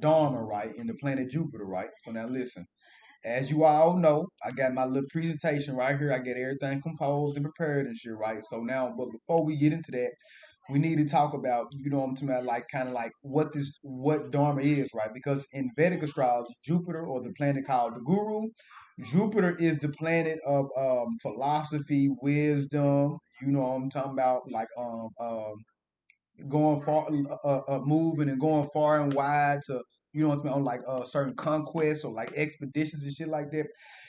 Dharma, right, and the planet Jupiter, right? So now listen. As you all know, I got my little presentation right here. I get everything composed and prepared and shit, right? So now, but before we get into that, we need to talk about, you know what I'm talking about, like kind of like what Dharma is, right? Because in Vedic astrology, Jupiter, or the planet called the Guru, Jupiter is the planet of philosophy, wisdom. You know what I'm talking about, like going far, moving and going far and wide to, you know what I mean, on like certain conquests or like expeditions and shit like that.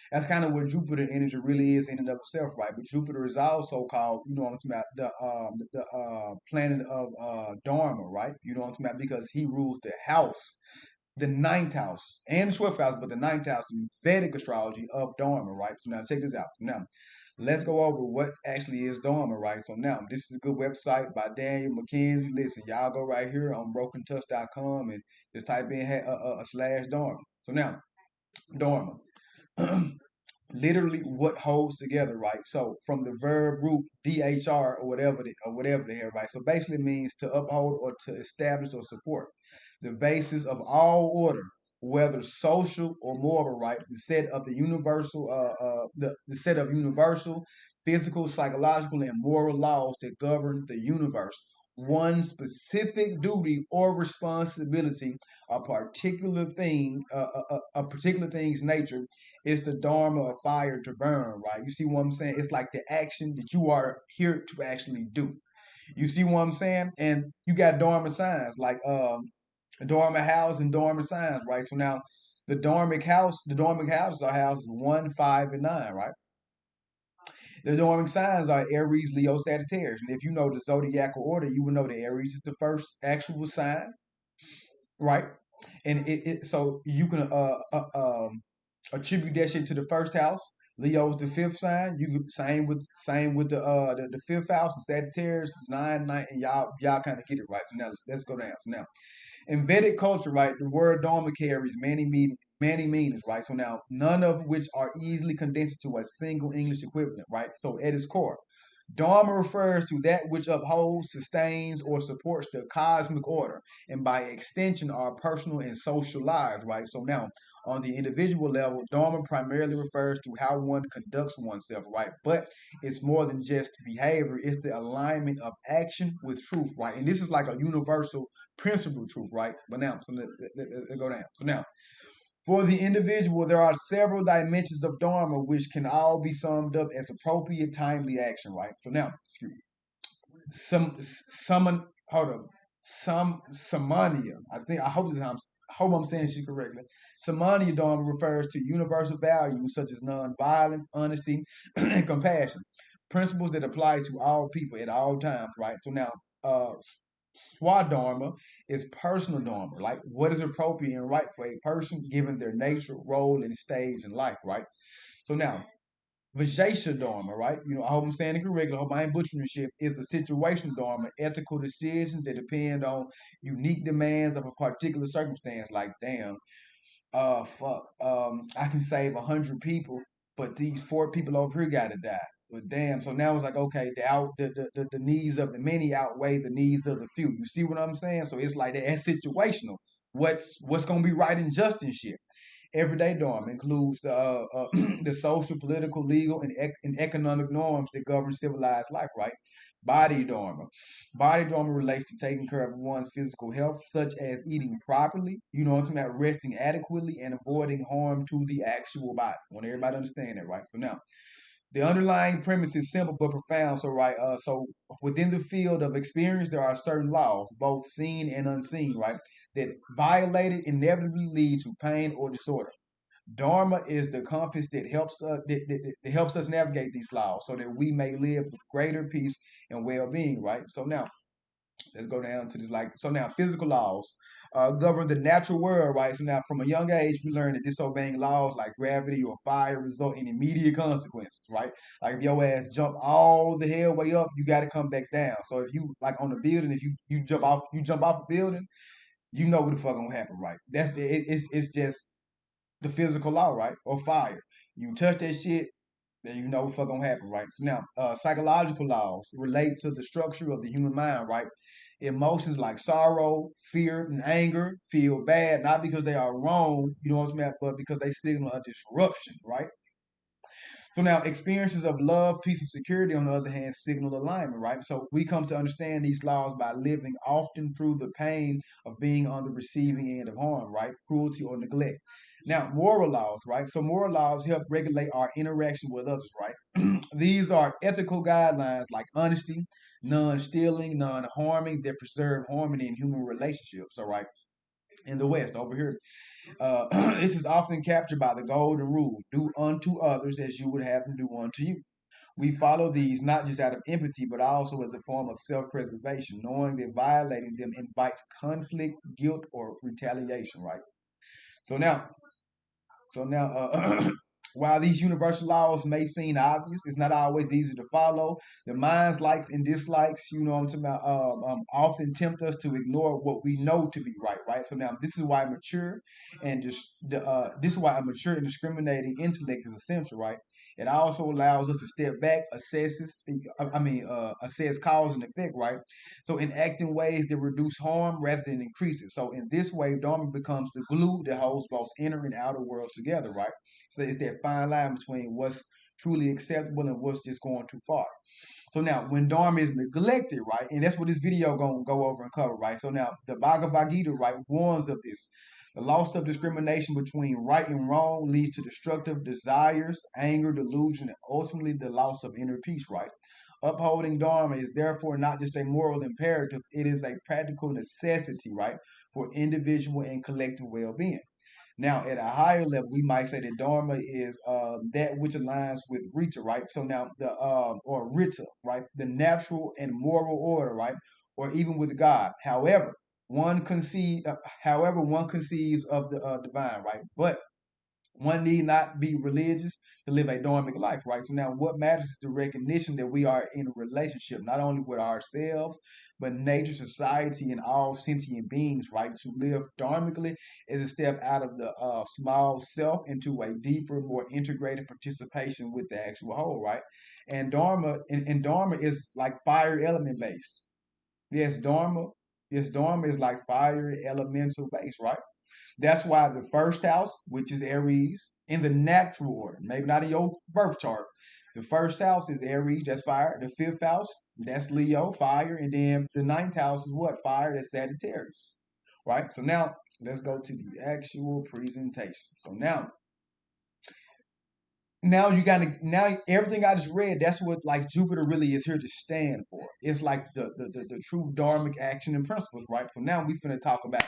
That's kind of what Jupiter energy really is in and of itself, right? But Jupiter is also called, you know what I'm talking about, the planet of Dharma, right? You know what I'm talking about, because he rules the house, the ninth house and the 12th house, but the ninth house in Vedic astrology of Dharma, right? So now check this out. So now let's go over what actually is Dharma, right? So now this is a good website by Daniel McKenzie. Listen, y'all go right here on brokentouch.com and just type in a slash Dharma. So now Dharma. Literally what holds together, right? So from the verb root dhr or whatever the hell, right? So basically it means to uphold or to establish or support the basis of all order, whether social or moral, right? The set of the universal, the set of universal, physical, psychological, and moral laws that govern the universe. One specific duty or responsibility, a particular thing's nature, is the dharma of fire to burn, right? You see what I'm saying? It's like the action that you are here to actually do. You see what I'm saying? And you got dharma signs like Dharma house and Dharma signs, right? So now the Dharmic houses are houses 1, 5, and 9, right? The Dharmic signs are Aries, Leo, Sagittarius. And if you know the zodiacal order, you will know that Aries is the first actual sign, right? And so you can attribute that shit to the first house. Leo's the fifth sign. You same with the fifth house and Sagittarius 9, and y'all kind of get it right. So now let's go down. So now in Vedic culture, right, the word Dharma carries many meanings, right? So now, none of which are easily condensed to a single English equivalent, right? So at its core, Dharma refers to that which upholds, sustains, or supports the cosmic order, and by extension, our personal and social lives, right? So now, on the individual level, Dharma primarily refers to how one conducts oneself, right? But it's more than just behavior, it's the alignment of action with truth, right? And this is like a universal principle truth, right? But now, so let's go down. So now, for the individual, there are several dimensions of Dharma which can all be summed up as appropriate, timely action, right? So now, excuse me, hold up, samania. I hope I'm saying she correctly. Samania Dharma refers to universal values such as non-violence, honesty, and compassion, principles that apply to all people at all times, right? So now, uh, Swadharma is personal dharma, like what is appropriate and right for a person given their nature, role, and stage in life, right? So now, Vajesha Dharma, right? You know, I hope I'm saying it correctly. I hope I ain't butchering shit. Is a situational Dharma, ethical decisions that depend on unique demands of a particular circumstance. Like, damn, I can save 100 people, but these 4 people over here gotta die. But damn, so now it's like, okay, the needs of the many outweigh the needs of the few. You see what I'm saying? So it's like that's situational. What's gonna be right and just and shit. Everyday Dharma includes the social, political, legal, and economic norms that govern civilized life, right? Body Dharma. Body Dharma relates to taking care of one's physical health, such as eating properly, you know what I'm talking about, resting adequately, and avoiding harm to the actual body. I want everybody to understand that, right? So now, the underlying premise is simple but profound. So right, so within the field of experience, there are certain laws, both seen and unseen, right, that violated inevitably lead to pain or disorder. Dharma is the compass that helps us navigate these laws, so that we may live with greater peace and well-being. Right. So now let's go down to this. Like, so now physical laws govern the natural world, right? So now from a young age we learn that disobeying laws like gravity or fire result in immediate consequences, right? Like if your ass jump all the hell way up, you got to come back down. So if you like on a building, if you jump off a building, you know what the fuck gonna happen, right? It's just the physical law, right? Or fire. You touch that shit, then you know what the fuck gonna happen, right? So now, psychological laws relate to the structure of the human mind, right? Emotions like sorrow, fear, and anger feel bad, not because they are wrong, you know what I'm saying, but because they signal a disruption, right? So now experiences of love, peace, and security, on the other hand, signal alignment, right? So we come to understand these laws by living often through the pain of being on the receiving end of harm, right? Cruelty or neglect. Now, moral laws, right? So moral laws help regulate our interaction with others, right? These are ethical guidelines like honesty, non-stealing, non-harming that preserve harmony in human relationships, all right? In the West, over here, this is often captured by the golden rule: do unto others as you would have them do unto you. We follow these not just out of empathy, but also as a form of self preservation, knowing that violating them invites conflict, guilt, or retaliation, right? So now, so now, while these universal laws may seem obvious, it's not always easy to follow. The mind's likes and dislikes, you know what I'm talking about, often tempt us to ignore what we know to be right, right? So now this is why mature and just this is why a mature and discriminating intellect is essential, right? It also allows us to step back, assess cause and effect, right? So enact in ways that reduce harm rather than increase it. So in this way, Dharma becomes the glue that holds both inner and outer worlds together, right? So it's that fine line between what's truly acceptable and what's just going too far. So now, when Dharma is neglected, right, and that's what this video gonna go over and cover, right? So now, the Bhagavad Gita, right, warns of this. The loss of discrimination between right and wrong leads to destructive desires, anger, delusion, and ultimately the loss of inner peace, right? Upholding Dharma is therefore not just a moral imperative, it is a practical necessity, right, for individual and collective well being. Now, at a higher level, we might say that Dharma is that which aligns with Rita, right? So now or Rita, right? The natural and moral order, right? Or even with God. However, one conceives of the divine, right? But one need not be religious to live a dharmic life, right? So now what matters is the recognition that we are in a relationship, not only with ourselves, but nature, society, and all sentient beings, right? To live dharmically is a step out of the small self into a deeper, more integrated participation with the actual whole, right? And Dharma is like fire element based. Yes, Dharma, yes, Dharma is like fire elemental based, right? That's why the first house, which is Aries, in the natural order, maybe not in your birth chart, the first house is Aries, that's fire. The fifth house, that's Leo, fire. And then the ninth house is what? Fire, that's Sagittarius, right? So now let's go to the actual presentation. So now you got to, now everything I just read, that's what like Jupiter really is here to stand for. It's like the true dharmic action and principles, right? So now we finna talk about.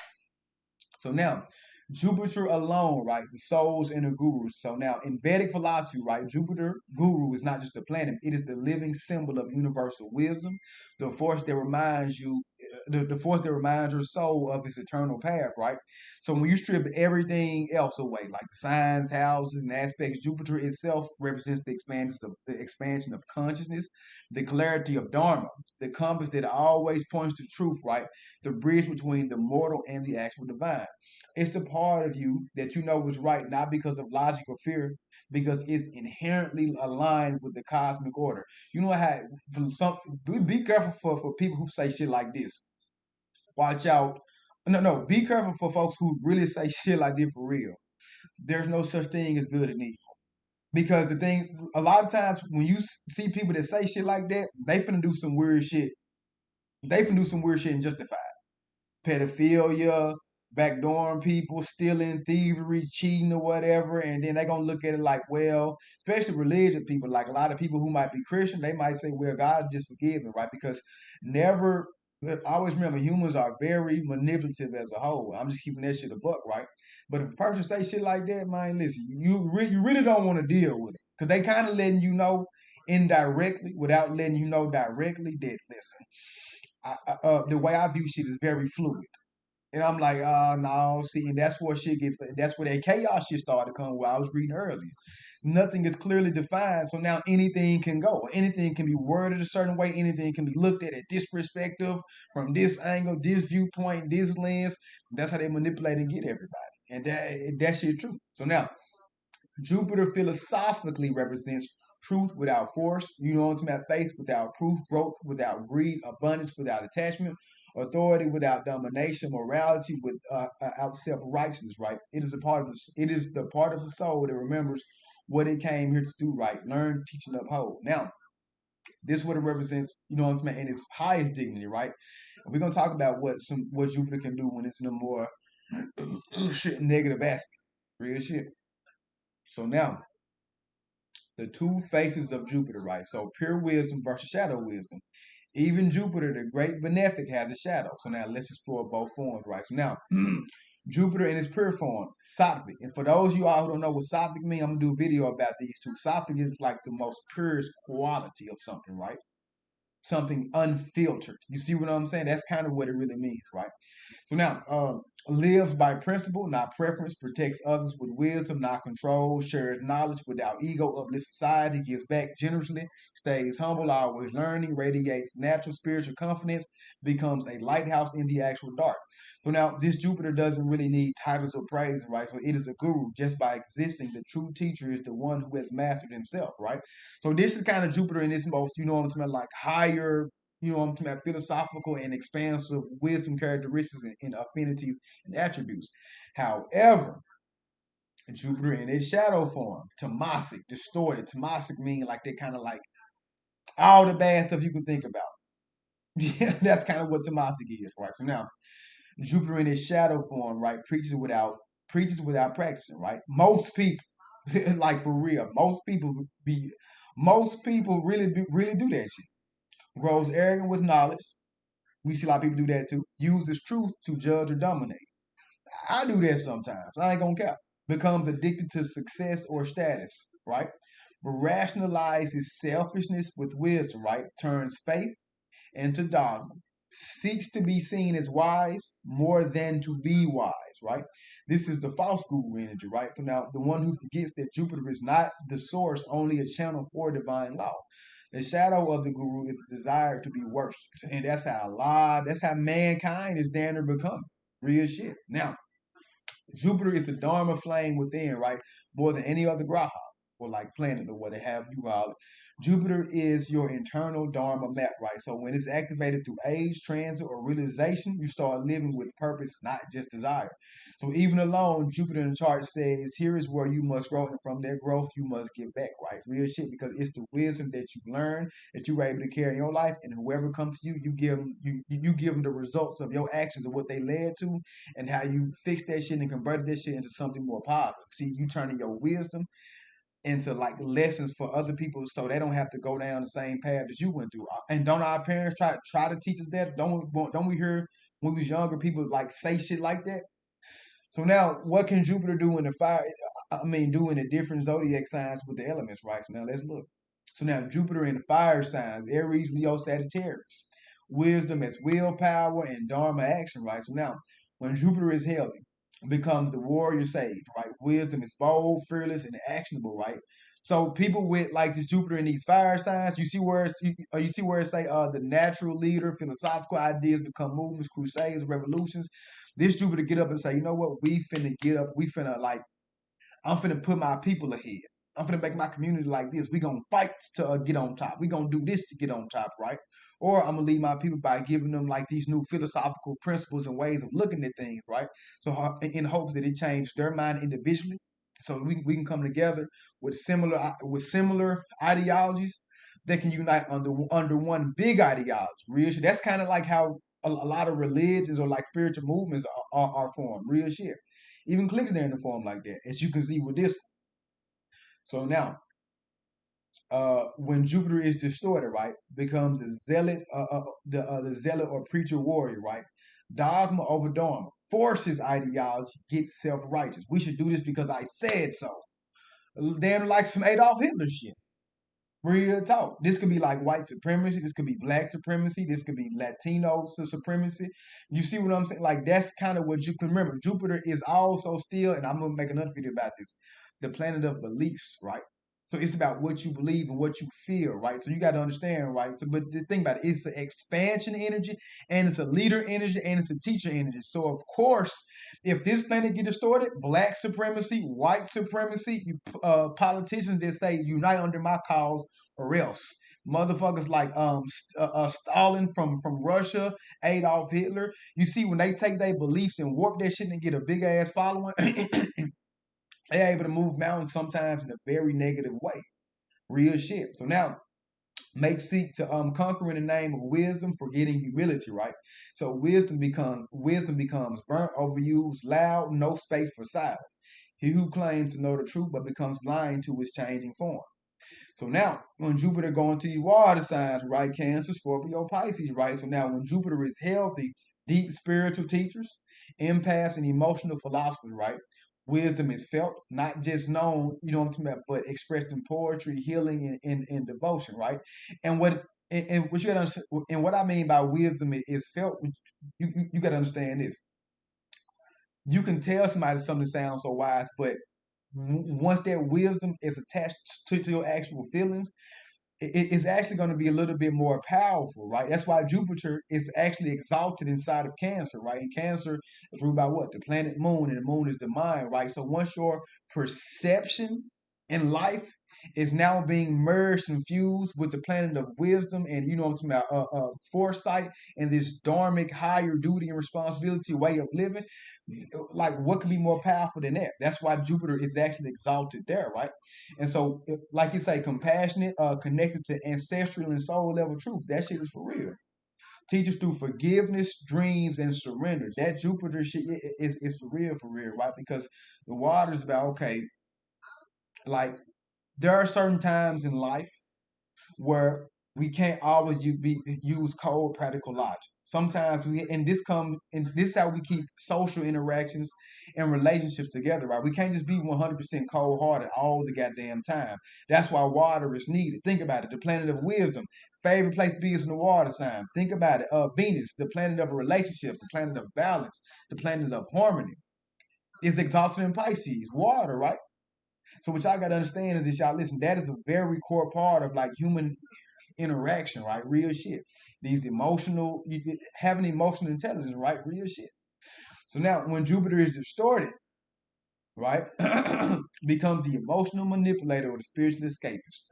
So now, Jupiter alone, right? The soul's inner guru. So now, in Vedic philosophy, right, Jupiter guru is not just a planet; it is the living symbol of universal wisdom, the force that reminds you, the force that reminds your soul of its eternal path, right? So when you strip everything else away, like the signs, houses, and aspects, Jupiter itself represents the expansion of consciousness, the clarity of Dharma, the compass that always points to truth, right? The bridge between the mortal and the actual divine. It's the part of you that you know is right, not because of logic or fear, because it's inherently aligned with the cosmic order. You know how for some be careful for people who say shit like this. Watch out. No, no, be careful for folks who really say shit like this for real. There's no such thing as good and evil. Because the thing, a lot of times when you see people that say shit like that, they finna do some weird shit. They finna do some weird shit and justify pedophilia, backdooring people, stealing, thievery, cheating, or whatever, and then they're gonna look at it like, well, especially religious people, like a lot of people who might be Christian, they might say, well, God just forgive me, right? Because never, I always remember humans are very manipulative as a whole. I'm just keeping that shit a buck, right? But if a person say shit like that, man, listen, you really don't want to deal with it because they kind of letting you know indirectly without letting you know directly that listen, the way I view shit is very fluid. And I'm like, no, see, and that's where that chaos shit started to come where I was reading earlier. Nothing is clearly defined, so now anything can go. Anything can be worded a certain way, anything can be looked at this perspective, from this angle, this viewpoint, this lens. That's how they manipulate and get everybody. And that shit true. So now Jupiter philosophically represents truth without force. You know what I'm talking about? Faith without proof, growth without greed, abundance without attachment. authority without domination, morality without self-righteousness, right? It is a part of it is the part of the soul that remembers what it came here to do, right? Learn, teach, and uphold. Now, this is what it represents, you know what I'm saying, in its highest dignity, right? And we're gonna talk about what Jupiter can do when it's in a more shit negative aspect. Real shit. So now, the two faces of Jupiter, right? So pure wisdom versus shadow wisdom. Even Jupiter, the great benefic, has a shadow. So now let's explore both forms, right? So now, Jupiter in its pure form, Sattvic. And for those of you all who don't know what Sattvic means, I'm gonna do a video about these two. Sattvic is like the most purest quality of something, right? Something unfiltered. You see what I'm saying? That's kind of what it really means, right? So now, lives by principle, not preference, protects others with wisdom, not control, shares knowledge without ego, uplifts society, gives back generously, stays humble, always learning, radiates natural spiritual confidence, becomes a lighthouse in the actual dark. So now, this Jupiter doesn't really need titles or praise, right? So it is a guru just by existing. The true teacher is the one who has mastered himself, right? So this is kind of Jupiter in its most, you know what I'm saying, like higher, you know what I'm talking about, philosophical and expansive wisdom characteristics and affinities and attributes. However, Jupiter in its shadow form, tamasic, distorted. Tamasic mean like they kind of like all the bad stuff you can think about. Yeah, that's kind of what tamasic is, right? So now, Jupiter in its shadow form, right, preaches without practicing, right? Most people, like for real, most people really do that shit. Grows arrogant with knowledge. We see a lot of people do that too. Uses truth to judge or dominate. I do that sometimes. I ain't gonna cap. Becomes addicted to success or status, right? But rationalizes selfishness with wisdom, right? Turns faith into dogma. Seeks to be seen as wise more than to be wise, right? This is the false guru energy, right? So now the one who forgets that Jupiter is not the source, only a channel for divine law. The shadow of the guru is the desire to be worshipped. And that's how mankind is damn near becoming. Real shit. Now, Jupiter is the Dharma flame within, right? More than any other graha or like planet or what have you call it. Jupiter is your internal Dharma map, right? So when it's activated through age, transit, or realization, you start living with purpose, not just desire. So even alone, Jupiter in the chart says, here is where you must grow, and from that growth, you must give back, right? Real shit, because it's the wisdom that you learn that you were able to carry in your life, and whoever comes to you, you give them the results of your actions and what they led to, and how you fix that shit and converted that shit into something more positive. See, you turning your wisdom into like lessons for other people so they don't have to go down the same path that you went through. And don't our parents try to teach us that? Don't we hear when we was younger people like say shit like that? So now what can Jupiter do in the fire? I mean, do in the different zodiac signs with the elements, right? So now let's look. So now Jupiter in the fire signs, Aries, Leo, Sagittarius. Wisdom is willpower and Dharma action, right? So now when Jupiter is healthy, becomes the warrior sage, right? Wisdom is bold, fearless, and actionable, right? So people with like this Jupiter in these fire signs, you see where it say the natural leader, philosophical ideas become movements, crusades, revolutions. This Jupiter get up and say, you know what, we finna get up, we finna like, I'm finna put my people ahead. I'm finna make my community like this. We gonna fight to get on top. We gonna do this to get on top, right? Or I'm gonna lead my people by giving them like these new philosophical principles and ways of looking at things, right? So in hopes that it changes their mind individually, so we can come together with similar ideologies that can unite under one big ideology. Real shit. That's kind of like how a lot of religions or like spiritual movements are formed. Real shit. Even cliques there in the form like that, as you can see with this one. So now, when Jupiter is distorted, right, becomes the zealot or preacher warrior, right? Dogma over dharma, forces ideology, gets self righteous. We should do this because I said so. Damn, like some Adolf Hitler shit. Real talk. This could be like white supremacy. This could be black supremacy. This could be Latino supremacy. You see what I'm saying? Like that's kind of what you can remember. Jupiter is also still, and I'm gonna make another video about this, the planet of beliefs, right? So it's about what you believe and what you feel, right? So you got to understand, right? So, but the thing about it, it's an expansion energy, and it's a leader energy, and it's a teacher energy. So of course, if this planet get distorted, black supremacy, white supremacy, politicians that say unite under my cause or else. Motherfuckers like Stalin from Russia, Adolf Hitler. You see, when they take their beliefs and warp that shit and get a big ass following, they're able to move mountains sometimes in a very negative way. Real shit. So now make seek to conquer in the name of wisdom, forgetting humility, right? So wisdom becomes burnt, overused, loud, no space for silence. He who claims to know the truth but becomes blind to its changing form. So now, when Jupiter going to you water signs, right? Cancer, Scorpio, Pisces, right? So now, when Jupiter is healthy, deep spiritual teachers, empaths, and emotional philosophers, right? Wisdom is felt, not just known, you know what I'm talking about, but expressed in poetry, healing, and devotion, right? And what you gotta understand, and what I mean by wisdom is felt. You gotta understand this. You can tell somebody something sounds so wise, but once that wisdom is attached to your actual feelings, it's actually going to be a little bit more powerful, right? That's why Jupiter is actually exalted inside of Cancer, right? And Cancer is ruled by what? The planet Moon, and the Moon is the mind, right? So once your perception in life is now being merged and fused with the planet of wisdom and, you know what I'm talking about, foresight and this dharmic higher duty and responsibility way of living, like what could be more powerful than that? That's why Jupiter is actually exalted there, right? And so, like you say, compassionate, connected to ancestral and soul level truth. That shit is for real. Teaches through forgiveness, dreams, and surrender. That Jupiter shit is for real, right? Because the water is about, okay, like there are certain times in life where we can't always use cold practical logic. Sometimes and this is how we keep social interactions and relationships together, right? We can't just be 100% cold hearted all the goddamn time. That's why water is needed. Think about it. The planet of wisdom, favorite place to be is in the water sign. Think about it. Venus, the planet of a relationship, the planet of balance, the planet of harmony, is exalted in Pisces, water, right? So what y'all gotta understand is that y'all listen, that is a very core part of like human interaction, right? Real shit. These emotional, having emotional intelligence, right? Real shit. So now, when Jupiter is distorted, right, becomes the emotional manipulator or the spiritual escapist.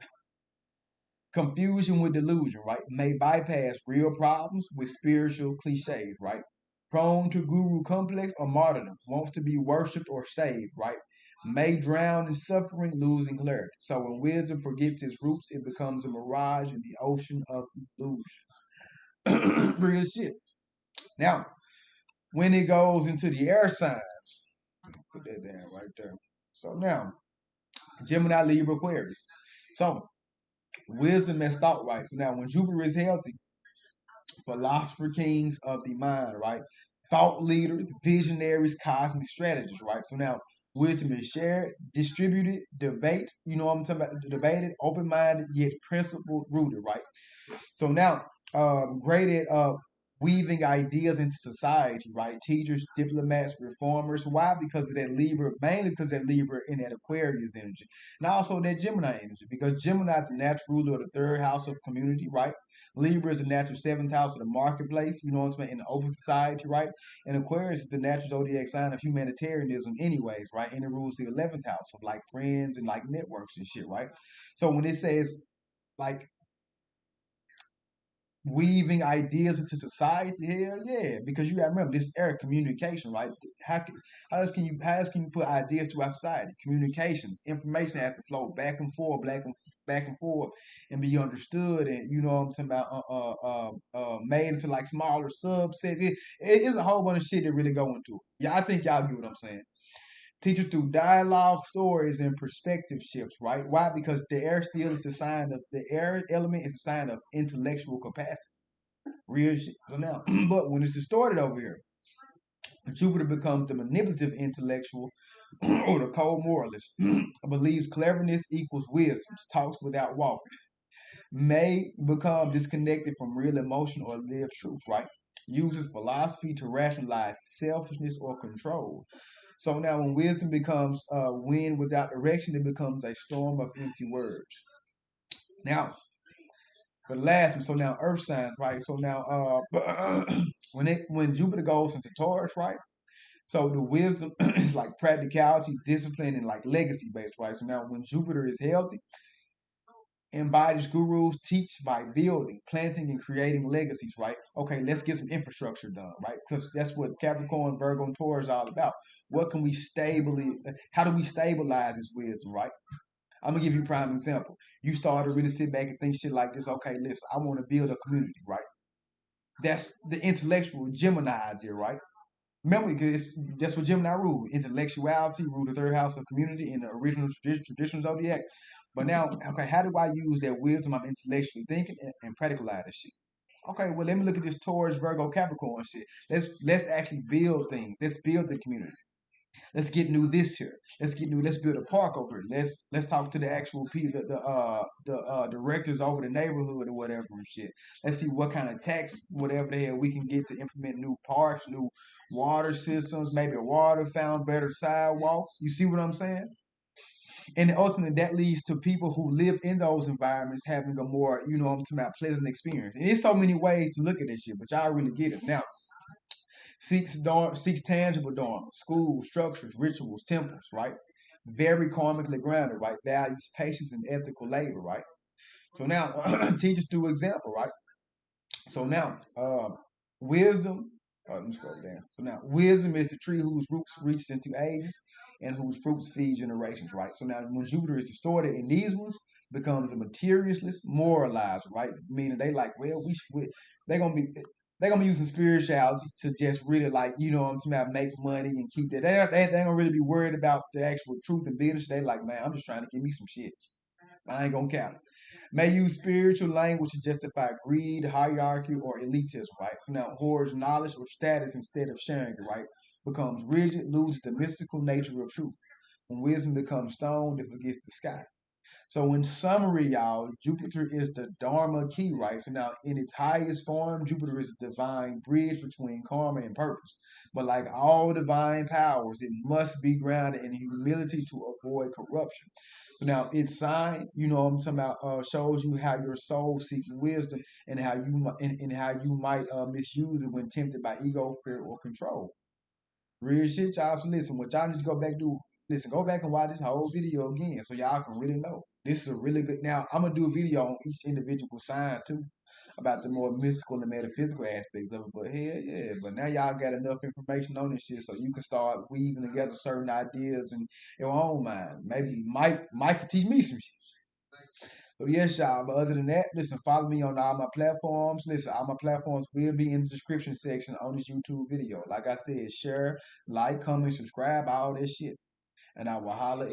Confusion with delusion, right, may bypass real problems with spiritual cliches, right? Prone to guru complex or martyrdom, wants to be worshipped or saved, right? May drown in suffering, losing clarity. So when wisdom forgets its roots, it becomes a mirage in the ocean of illusion. Real shit. Now, when it goes into the air signs, put that down right there. So now, Gemini, Libra, Aquarius. So wisdom and thought, right? So now, when Jupiter is healthy, philosopher kings of the mind, right? Thought leaders, visionaries, cosmic strategists, right? So now, wisdom is shared, distributed, debate, you know what I'm talking about? Debated, open minded, yet principle rooted, right? So now, great at weaving ideas into society, right? Teachers, diplomats, reformers. Why? Because of that Libra, mainly because of that Libra in that Aquarius energy. And also that Gemini energy, because Gemini is the natural ruler of the third house of community, right? Libra is the natural seventh house of the marketplace, you know what I'm saying, in the open society, right? And Aquarius is the natural zodiac sign of humanitarianism, anyways, right? And it rules the 11th house of like friends and like networks and shit, right? So when it says like weaving ideas into society, hell yeah, because you gotta remember this era of communication, right? How else can you put ideas to our society? Communication, information has to flow back and forth, and be understood, and you know what I'm talking about, made into like smaller subsets. It's a whole bunch of shit that really go into it. Yeah, I think y'all get what I'm saying. Teach it through dialogue, stories, and perspective shifts, right? Why? Because the air still is the sign of the air element is a sign of intellectual capacity. Real shit. So now, but when it's distorted over here, Jupiter becomes the manipulative intellectual or the cold moralist, believes cleverness equals wisdom, talks without walking, may become disconnected from real emotion or lived truth, right? Uses philosophy to rationalize selfishness or control. So now, when wisdom becomes wind without direction, it becomes a storm of empty words. Now, for the last one, so now Earth signs, right? So now, when Jupiter goes into Taurus, right? So the wisdom is like practicality, discipline, and like legacy based, right? So now, when Jupiter is healthy, Embodies gurus teach by building, planting, and creating legacies, right? Okay, let's get some infrastructure done, right? Because that's what Capricorn, Virgo, and Taurus is all about. What can we how do we stabilize this wisdom, right? I'm gonna give you a prime example. You start to really sit back and think shit like this. Okay, listen, I want to build a community, right? That's the intellectual Gemini idea, right? Remember, because that's what Gemini rule. Intellectuality rule the third house of community in the original traditional zodiac. But now, okay, how do I use that wisdom I'm intellectually thinking and practicalize this shit? Okay, well, let me look at this Taurus, Virgo, Capricorn shit. Let's actually build things. Let's build the community. Let's get new this here. Let's get new. Let's build a park over here. Let's talk to the actual people, the directors over the neighborhood or whatever and shit. Let's see what kind of tax, whatever the hell we can get to implement new parks, new water systems, maybe a water fountain, better sidewalks. You see what I'm saying? And ultimately, that leads to people who live in those environments having a more, I'm talking about pleasant experience. And there's so many ways to look at this shit, but y'all really get it now. Seeks tangible dharma, schools, structures, rituals, temples, right? Very karmically grounded, right? Values patience and ethical labor, right? So now, teachers through example, right? So now, wisdom. Let me scroll down. So now, wisdom is the tree whose roots reaches into ages and whose fruits feed generations, right? So now, when Jupiter is distorted in these ones, becomes a materialist, moralizer, right? Meaning they like, well, they're gonna be they're gonna be using spirituality to just really like, I'm talking about make money and keep that. They ain't gonna really be worried about the actual truth and business. They like, man, I'm just trying to give me some shit. I ain't gonna count. May use spiritual language to justify greed, hierarchy, or elitism, right? So now hoards knowledge or status instead of sharing it, right? Becomes rigid, loses the mystical nature of truth. When wisdom becomes stone, it forgets the sky. So in summary, y'all, Jupiter is the Dharma key, right? So now in its highest form, Jupiter is a divine bridge between karma and purpose. But like all divine powers, it must be grounded in humility to avoid corruption. So now its sign, what I'm talking about, shows you how your soul seeking wisdom and and how you might misuse it when tempted by ego, fear, or control. Real shit, y'all. So listen, what y'all need to go back do. Listen, go back and watch this whole video again so y'all can really know. This is a really good. Now I'm gonna do a video on each individual sign too, about the more mystical and metaphysical aspects of it. But hell yeah, but now y'all got enough information on this shit so you can start weaving together certain ideas in your own mind. Maybe Mike can teach me some shit. So yes, y'all. But other than that, listen, follow me on all my platforms. Listen, all my platforms will be in the description section on this YouTube video. Like I said, share, like, comment, subscribe, all that shit. And I will holler at